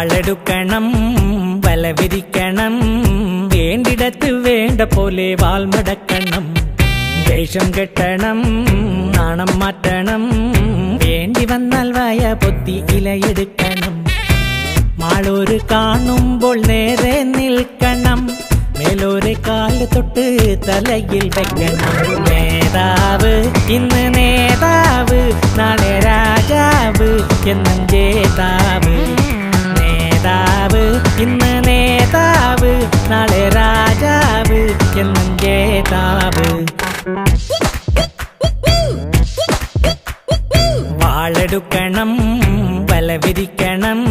വാളെടുക്കണം വല വിരിക്കണം വേണ്ടിടത്ത് വേണ്ട പോലെ വാൾമടക്കണം ദേഷ്യം കെട്ടണം നാണം മാറ്റണം വേണ്ടി വന്നാൽ വായ പൊത്തി ഇലയെടുക്കണം മാളൂര് കാണുമ്പോൾ നേരെ നിൽക്കണം മേലോരെ കാല് തൊട്ട് തലയിൽ വെക്കണം നേതാവ് ഇന്ന് നേതാവ് നാളെ രാജാവ് എന്നും ജേതാവ് നേതാവ് ഇന്ന് നേതാവ് നാളെ രാജാവ് എന്നും ജേതാവ് വാളെടുക്കണം വല വിരിക്കണം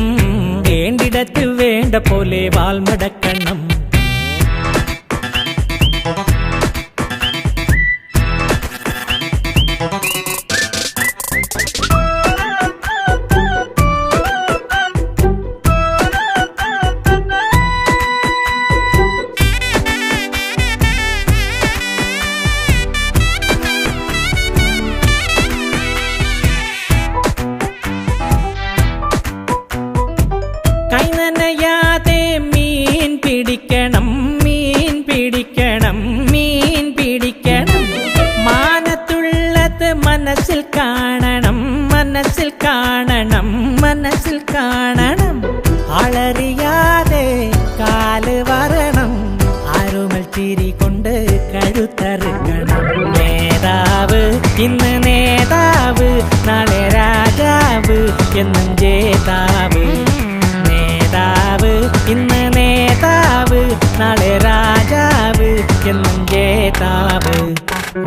വേണ്ടിടത്ത് വേണ്ട പോലെ വാൾമടക്കണം കൈനനയാതെ മീൻ പിടിക്കണം മീൻ പിടിക്കണം മീൻ പിടിക്കണം മാനത്തുള്ളത് മനസ്സിൽ കാണണം മനസ്സിൽ കാണണം മനസ്സിൽ കാണണം ആളറിയാതെ കാല് വരണം ആരുമൽ ചിരി കൊണ്ട് കഴുത്തറുക്കണം നേതാവ് ഇന്ന് നേതാവ് നാളെ രാജാവ് എന്നും ജേതാവ് നേതാവ് ഇന്ന് നേതാവ് നാളെ രാജാവ് എന്നും ജേതാവ്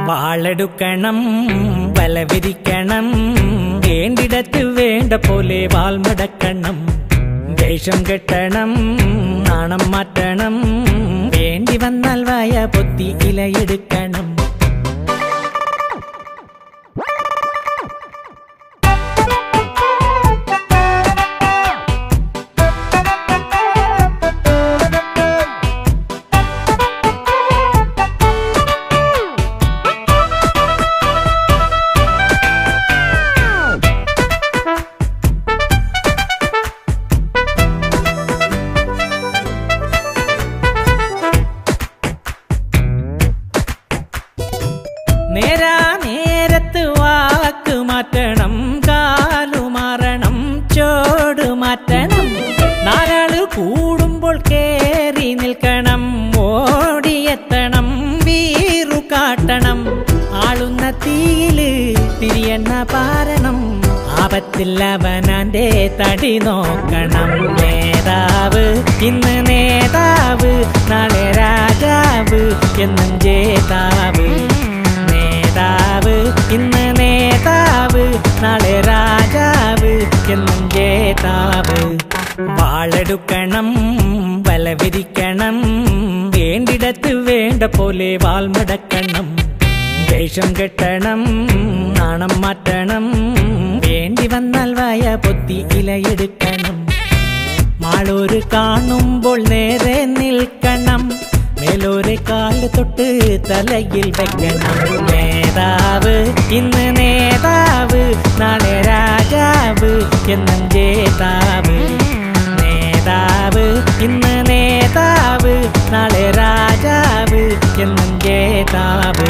വാളെടുക്കണം വല വിരിക്കണം വേണ്ടിടത്ത് വേണ്ട പോലെ വാൾമടക്കണം ദേഷ്യം കെട്ടണം നാണം മാറ്റണം വേണ്ടി വന്നാൽ വായ പൊത്തി ഇലയെടുക്കണം നേരാ നേരത്ത് വാക്ക് മാറ്റണം കാലു മാറണം ചോട് മാറ്റണം നാലാള് കൂടുമ്പോൾ കേറി നിൽക്കണം ഓടിയെത്തണം വീറു കാട്ടണം ആളുന്ന തീയില് തിരിയെണ്ണ പാരണം ആപത്തില്ലവനാന്റെ തടി നോക്കണം നേതാവ് ഇന്ന് നേതാവ് നാളെ രാജാവ് എന്നും ജേതാവ് നേതാവ് ഇന്ന് നേതാവ് നാളെ രാജാവ് എന്നും ജേതാവ് വാളെടുക്കണം വല വിരിക്കണം വേണ്ടിടത്ത് വേണ്ട പോലെ വാൾമടക്കണം ദേഷ്യം കെട്ടണം നാണം മാറ്റണം വേണ്ടി വന്നാൽ വായ പൊത്തി ഇലയെടുക്കണം മാളൂര് കാണുമ്പോൾ നേരെ നിൽക്കണം മേലോരെ കാല് തൊട്ട് തലയിൽ വെക്കണം നേതാവ് ഇന്ന് നേതാവ് നാളെ രാജാവ് എന്നും ജേതാവ് നേതാവ് ഇന്ന് നേതാവ് നാളെ രാജാവ് എന്നും ജേതാവ്